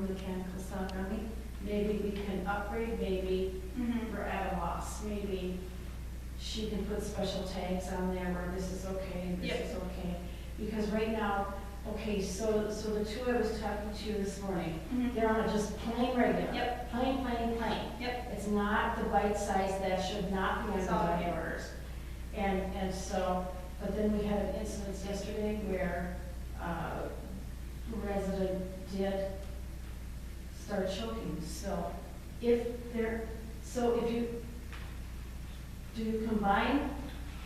mechanical sound running. Maybe we can upgrade, maybe we're at a loss. Maybe she can put special tags on there where this is okay and this is okay. Because right now, okay, so the two I was talking to this morning, they're on a just plain regular. Yep. Plain. Yep. It's not the bite size that should not be on the diet orders. And so, but then we had an incident yesterday where a resident did start choking. So if you do you combine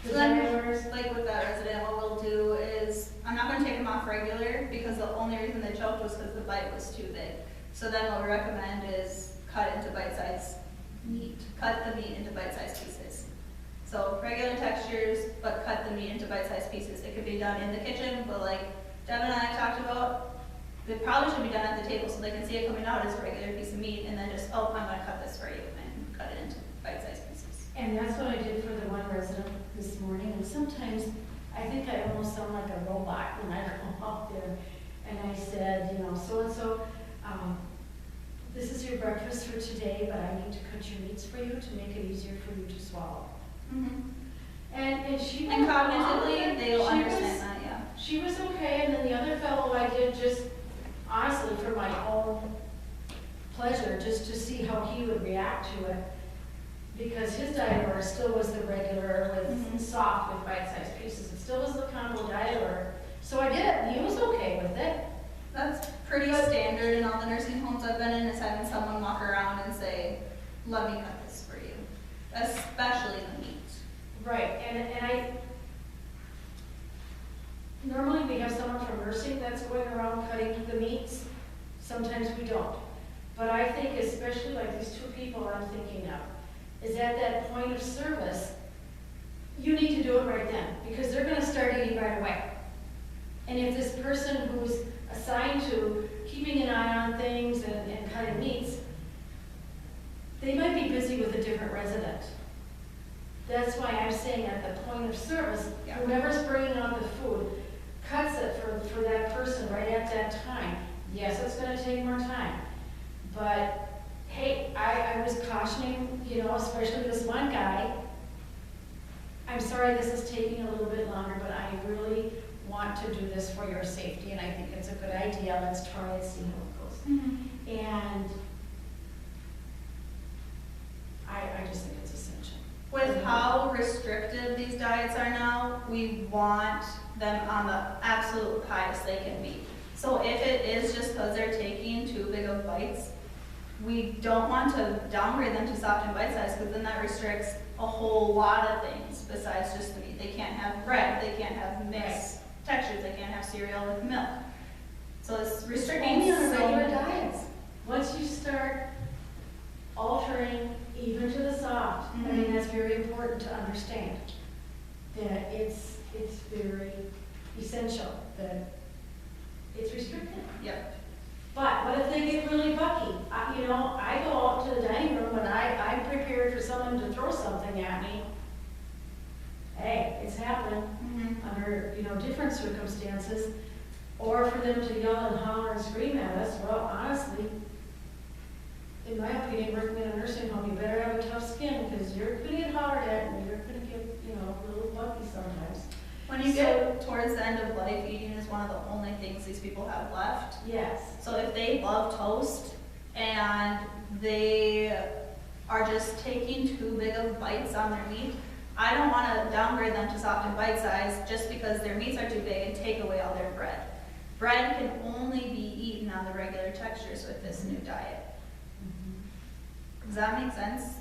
the So then, diet orders? like with that resident, what we'll do is, I'm not gonna take them off regular, because the only reason they choked was because the bite was too big. So then what we recommend is cut into bite-sized meat. Cut the meat into bite-sized pieces. So regular textures, but cut the meat into bite-sized pieces. It could be done in the kitchen, but like Deb and I talked about, it probably should be done at the table so they can see it coming out as a regular piece of meat, and then just, oh, I'm gonna cut this for you, and cut it into bite-sized pieces. And that's what I did for the one resident this morning, and sometimes I think I almost sound like a robot when I go out there. And I said, you know, so-and-so, this is your breakfast for today, but I need to cut your meats for you to make it easier for you to swallow. And she And was cognitively, they'll she understand was- that, yeah. She was okay, and then the other fellow I did just, honestly, for my own pleasure, just to see how he would react to it. Because his diet order still was the regular with soft with bite-sized pieces. It still was the combo diet order. So I did it, and he was okay with it. That's pretty standard in all the nursing homes I've been in, is having someone walk around and say, let me cut this for you, especially the meat. Right, and I, normally we have someone from nursing that's going around cutting the meats. Sometimes we don't. But I think especially like these two people I'm thinking of, is at that point of service, you need to do it right then, because they're gonna start eating right away. And if this person who's assigned to keeping an eye on things and cutting meats, they might be busy with a different resident. That's why I'm saying at the point of service, whoever's bringing out the food, cuts it for that person right at that time. Yes, it's gonna take more time, but hey, I was cautioning, you know, especially this one guy. I'm sorry this is taking a little bit longer, but I really want to do this for your safety, and I think it's a good idea. Let's try and see how it goes. And I just think it's essential. With how restrictive these diets are now, we want them on the absolute highest they can be. So if it is just because they're taking too big of bites, we don't want to downgrade them to soft and bite-sized, because then that restricts a whole lot of things besides just the meat. They can't have bread, they can't have mixed textures, they can't have cereal with milk. So it's restricting Only on so regular many diets. Once you start altering even to the soft, I mean, that's very important to understand. That it's very essential that it's restricted. Yep. But what if they get really bucky? You know, I go out to the dining room and I'm prepared for someone to throw something at me. Hey, it's happening under, you know, different circumstances. Or for them to yell and holler and scream at us. Well, honestly, in my opinion, working in a nursing home, you better have a tough skin, because you're going to get hollered at and you're going to get, you know, a little bucky sometimes. When you get towards the end of life, eating is one of the only things these people have left. Yes. So if they love toast and they are just taking too big of bites on their meat, I don't want to downgrade them to soft and bite size just because their meats are too big and take away all their bread. Bread can only be eaten on the regular textures with this new diet. Does that make sense?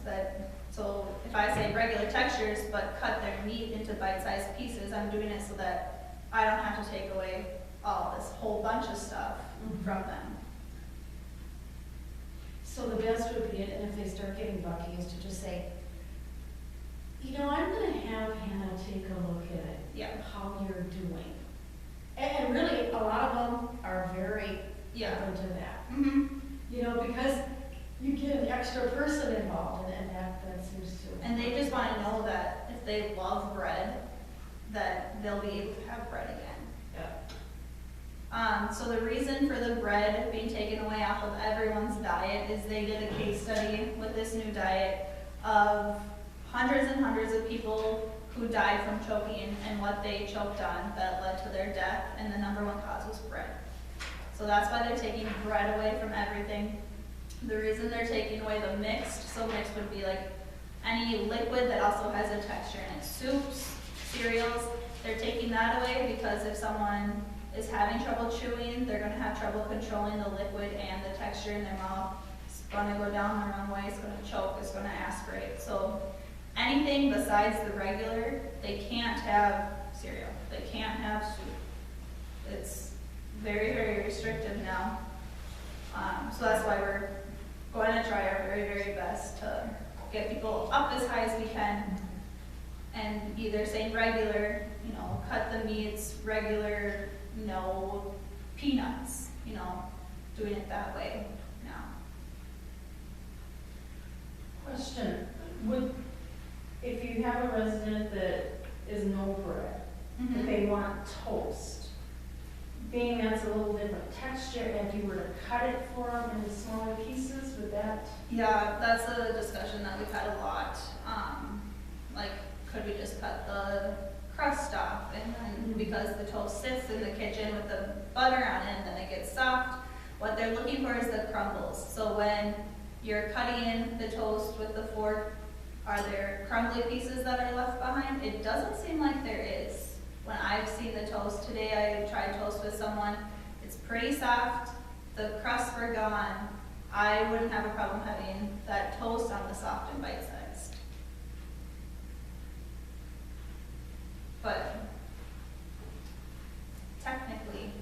So if I say regular textures but cut their meat into bite-sized pieces, I'm doing it so that I don't have to take away all this whole bunch of stuff from them. So the best would be, and if they start getting bucky, is to just say, you know, I'm going to have Hannah take a look at it, how you're doing. And really, a lot of them are very open to that. You know, because you get an extra person involved, and that seems to. And they just want to know that if they love bread, that they'll be able to have bread again. So the reason for the bread being taken away off of everyone's diet is they did a case study with this new diet of hundreds and hundreds of people who died from choking and what they choked on that led to their death, and the number one cause was bread. So that's why they're taking bread away from everything. The reason they're taking away the mixed, so mixed would be like any liquid that also has a texture in it. Soups, cereals, they're taking that away because if someone is having trouble chewing, they're going to have trouble controlling the liquid and the texture in their mouth. It's going to go down the wrong way, it's going to choke, it's going to aspirate. So anything besides the regular, they can't have cereal, they can't have soup. It's very, very restrictive now. So that's why we're going to try our very, very best to get people up as high as we can, and either saying regular, you know, cut the meats, regular, no peanuts, you know, doing it that way now. Question, if you have a resident that is no bread, if they want toast, being that's a little different texture, if you were to cut it for them into smaller pieces, would that? Yeah, that's a discussion that we've had a lot. Like, could we just cut the crust off, and then because the toast sits in the kitchen with the butter on it, and then it gets soft, what they're looking for is the crumbles. So when you're cutting in the toast with the fork, are there crumbly pieces that are left behind? It doesn't seem like there is. When I've seen the toast today, I tried toast with someone, it's pretty soft, the crusts were gone. I wouldn't have a problem having that toast on the soft and bite-sized. But technically,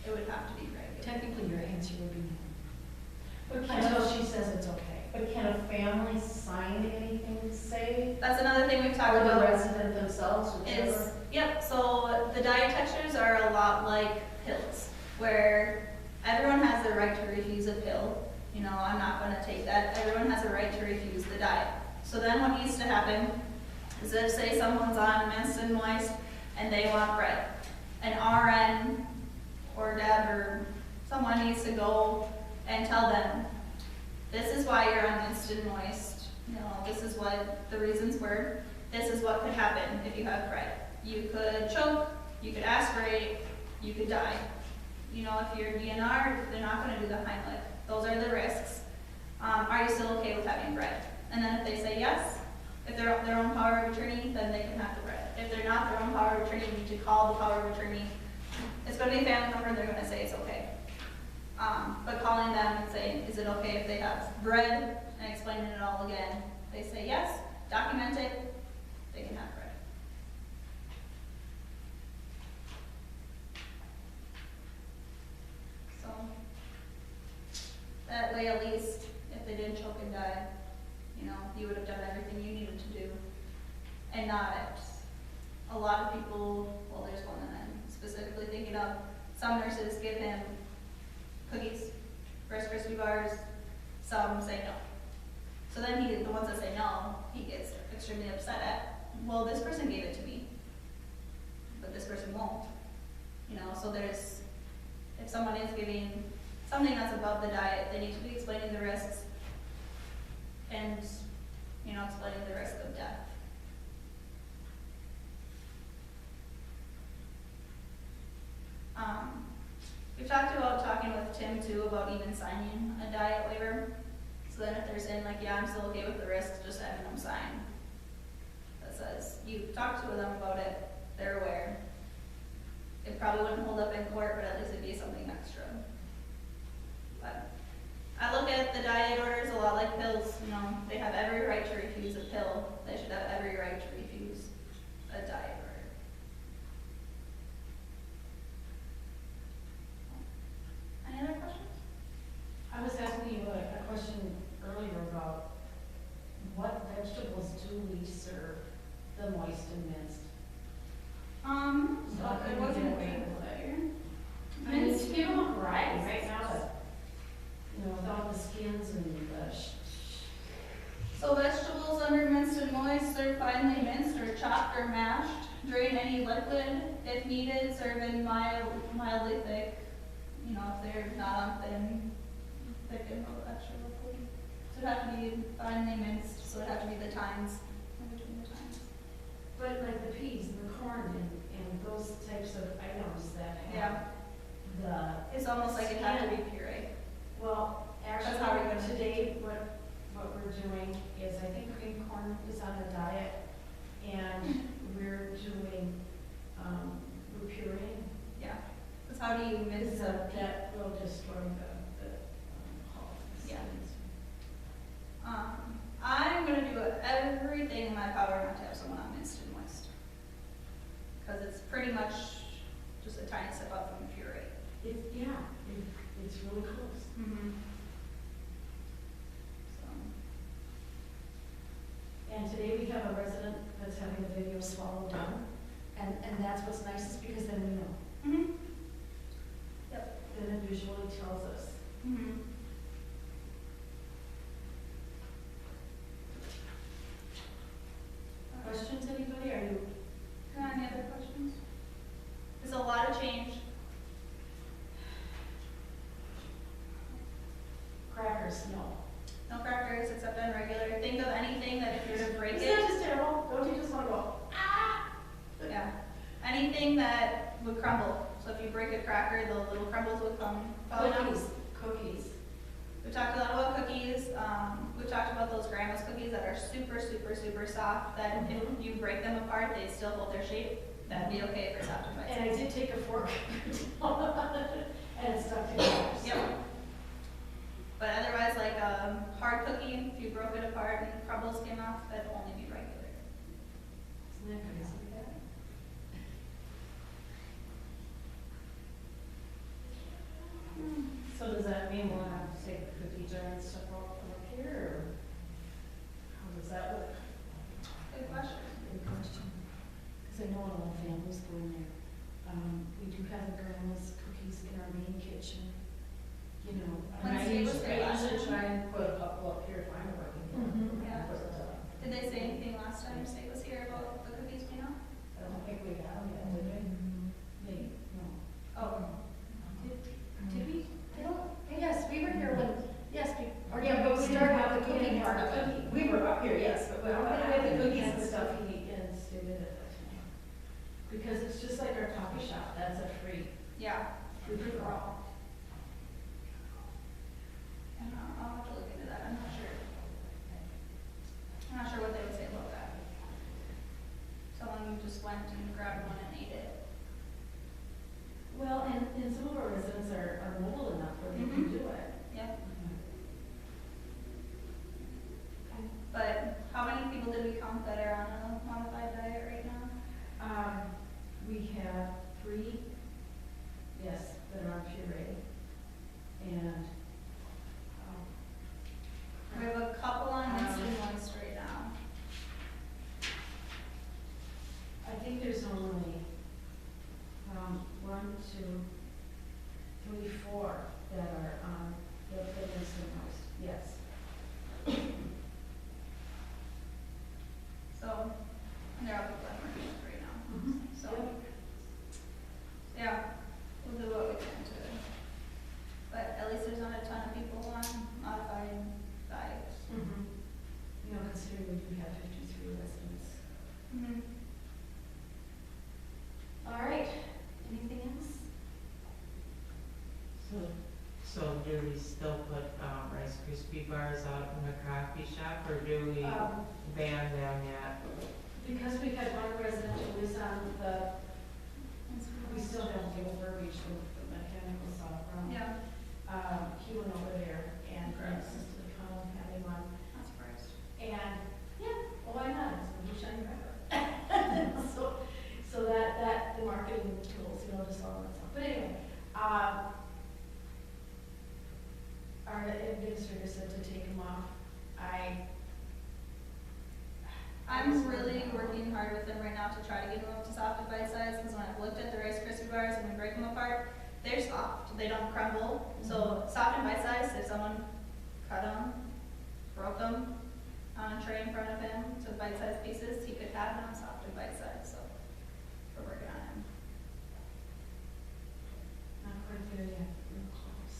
it would have to be regular. Technically, your answer would be But no, can until a, she says it's okay. but can a family sign anything to say? That's another thing we've talked Or the about. resident themselves, whichever? Is, yep, so the diet textures are a lot like pills, where everyone has the right to refuse a pill. You know, I'm not gonna take that. Everyone has a right to refuse the diet. So then what needs to happen is if, say, someone's on minced and moist and they want bread, an RN or Deb or someone needs to go and tell them, this is why you're on minced and moist. You know, this is what the reasons were. This is what could happen if you have bread. You could choke, you could aspirate, you could die. You know, if you're DNR, they're not going to do the Heimlich. Those are the risks. Are you still okay with having bread? And then if they say yes, if they're their own power of attorney, then they can have the bread. If they're not their own power of attorney, you need to call the power of attorney. It's going to be a family member, and they're going to say it's okay. But calling them and saying, is it okay if they have bread, and explaining it all again, they say yes, document it, they can have bread. So, that way at least, if they didn't choke and die, you know, you would have done everything you needed to do. And not it. A lot of people, well, there's one that I'm specifically thinking of, some nurses give him cookies, Rice Krispie bars, some say no. So then the ones that say no, he gets extremely upset at, well, this person gave it to me, but this person won't. You know, so there's, if someone is giving something that's above the diet, they need to be explaining the risks and, you know, explaining the risk of death. We've talked about talking with Tim too about even signing a diet waiver. So then if they're saying like, yeah, I'm still okay with the risks, just having them sign. That says, you talked to them about it, they're aware. It probably wouldn't hold up in court, but at least it'd be something extra. But I look at the diet orders a lot like pills, you know, they have every right to refuse a pill. They should have every right to refuse a diet order. Any other questions? I was asking you a question earlier about what vegetables do we serve the moist and minced? So Could it we wasn't get away clear. with it? I mean, it's give them a variety right now, but, you know, without the skins and the So vegetables under minced and moist, they're finely minced or chopped or mashed, drained in any liquid if needed, serve in mildly thick, you know, if they're not on thin, thick and a little extra liquid. So it'd have to be finely minced, so it'd have to be the tines, in between the tines. But like the peas and the corn and those types of items that Yeah. have the, It's almost like it had to be puree. well, That's how we're actually, gonna- today, what we're doing is, I think green corn is on a diet, and we're doing, we're pureeing. Yeah. Because how do you mince Because a pea? that will destroy the hull. Yeah. I'm gonna do everything in my power not to have someone on minced and moist. Because it's pretty much just a tiny step up from puree. It's really close. Mm-hmm. So, And today we have a resident that's having the video swallowed down, and that's what's nice, is because then we know. mm-hmm. Yep. Then it usually tells us. Mm-hmm. Questions, anybody? Are you? Any other questions? There's a lot of change. Crackers, no. No crackers except on regular. Think of anything that if you were to break Isn't that it, just terrible? Don't you just want to go, ah? yeah. Anything that would crumble. So if you break a cracker, the little crumbles would come. fall down. Cookies. We talked a lot about cookies. We talked about those grandma's cookies that are super, super, super soft, that Mhm. if you break them apart, they still hold their shape. That'd be okay for soft and And I bite. did take a fork and it stuck together. so- Yep. But otherwise, like a hard cookie, if you broke it apart and crumbles came off, that'd only be regular. Isn't that crazy? So does that mean we'll have to take the cookie jar and stuff off from up here, or how does that work? Good question. Good question. Because I know a lot of families go in there. We do have the grandma's cookies in our main kitchen, you know. When I Steve was there last usually time. try and put a couple up here if I'm working. Mhm. Yeah. But, Did they say anything last time Steve was here about the cookies being off? I don't think we have them yet, did we? Maybe, no. Oh. Did we? I don't, yes, we were here when, yes, or Yeah, but we started didn't have with the cooking part of it. We were up here, yes, but we don't have the cookies and stuff. And Stu did it that time. Because it's just like our coffee shop, that's a free, Yeah. free for all. And I'll have to look into that. I'm not sure. I'm not sure what they would say about that. Someone just went and grabbed one and ate it. Well, and some of our residents are mobile enough where they can Mhm. do it. Yep. But how many people did we count that are on a modified diet right now? We have 3, yes, that are on puree. And, We have a couple on minced and moist right now. I think there's only, 1, 2, 3, 4 that are on the fitness and most, yes. So, and they're all people I'm working with right now. Mhm. So, yeah, we'll do what we can to, but at least there's not a ton of people on modified diets. Mhm. You know, considering we do have 53 residents. Mm-hmm. All right, anything else? So do we still put Rice Krispie bars out in the coffee shop, or do we Um, ban them yet? Because we've had one resident who is on the, we still have the old verbiage, the mechanical soft brown. Yeah, He went over there and insisted upon having one. not surprised. And, yeah, well, why not? It's a blue shiny wrapper. So that, the marketing tools, you know, just all that stuff. But anyway, our administrator said to take them off. I'm really working hard with them right now to try to get them up to soft and bite size, because when I've looked at the Rice Krispie bars and we break them apart, they're soft, they don't crumble. So soft and bite size, if someone cut them, broke them on a tray in front of him to bite-sized pieces, he could have them soft and bite size, so. We're working on him. Not quite there yet, real close.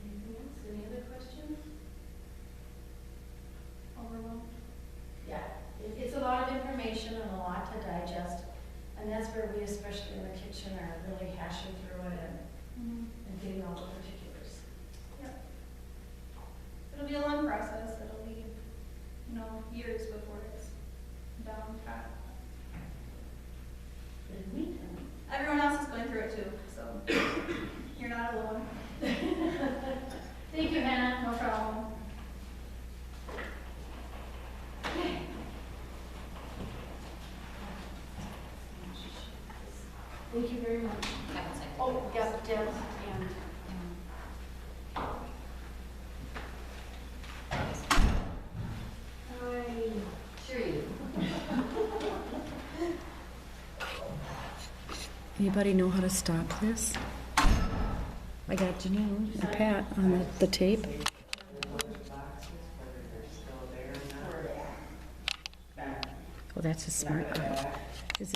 Anything else, any other questions? Overwhelmed. Yeah, it's a lot of information and a lot to digest, and that's where we, especially in the kitchen, are really hashing through it and getting all the particulars. It'll be a long process, it'll be, years before it's down pat. In the meantime, Everyone else is going through it too, so you're not alone. thank you, Hannah. No problem. Thank you very much. Oh, yep, Deb, and. Sure you. Anybody know how to stop this? I got Janine and Pat on the tape. Those boxes, whether they're still there or not. Oh, that's a smart guy. Is this